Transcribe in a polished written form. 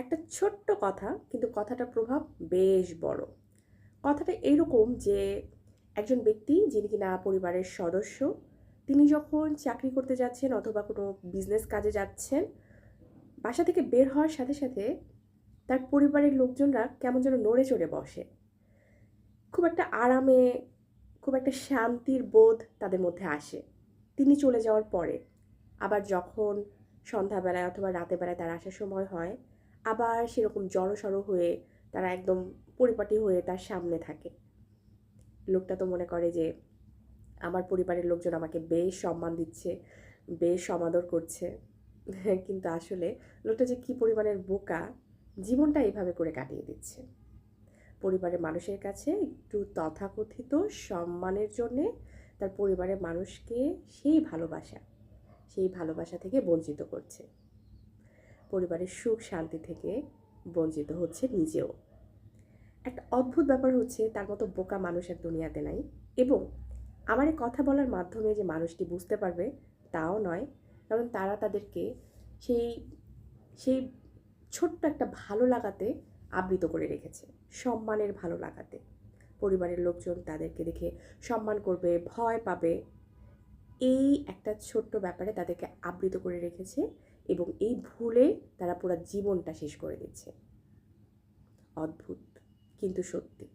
একটা ছোট্ট কথা, কিন্তু কথাটার প্রভাব বেশ বড়। কথাটা এইরকম যে একজন ব্যক্তি যিনি কিনা পরিবারের সদস্য, তিনি যখন চাকরি করতে যাচ্ছেন অথবা কোনো বিজনেস কাজে যাচ্ছেন, বাসা থেকে বের হওয়ার সাথে সাথে তার পরিবারের লোকজনরা কেমন যেন নড়ে চড়ে বসে। খুব একটা আরামে, খুব একটা শান্তির বোধ তাদের মধ্যে আসে তিনি চলে যাওয়ার পরে। আবার যখন সন্ধ্যাবেলায় অথবা রাতের বেলায় তার আসার সময় হয়, আবার সেরকম জড়সড় হয়ে তারা একদম পরিপাটি হয়ে তার সামনে থাকে। লোকটা তো মনে করে যে আমার পরিবারের লোকজন আমাকে বেশ সম্মান দিচ্ছে, বেশ সমাদর করছে। কিন্তু আসলে লোকটা যে কি পরিমাণের বোকা, জীবনটা এভাবে করে কাটিয়ে দিচ্ছে। পরিবারের মানুষের কাছে একটু তথাকথিত সম্মানের জন্যে তার পরিবারের মানুষকে সেই ভালোবাসা থেকে বঞ্চিত করছে। পরিবারের সুখ শান্তি থেকে বঞ্চিত হচ্ছে নিজেও। একটা অদ্ভুত ব্যাপার হচ্ছে, তার মতো বোকা মানুষ আর দুনিয়াতে নাই। এবং আমার এই কথা বলার মাধ্যমে যে মানুষটি বুঝতে পারবে তাও নয়, কারণ তারা তাদেরকে সেই সেই ছোট্ট একটা ভালো লাগাতে আবৃত করে রেখেছে, সম্মানের ভালো লাগাতে। পরিবারের লোকজন তাদেরকে দেখে সম্মান করবে, ভয় পাবে, এই একটা ছোট্ট ব্যাপারে তাদেরকে আবৃত করে রেখেছে। এবং এই ভুলে তারা পুরো জীবনটা শেষ করে দিচ্ছে। অদ্ভুত, কিন্তু সত্যি।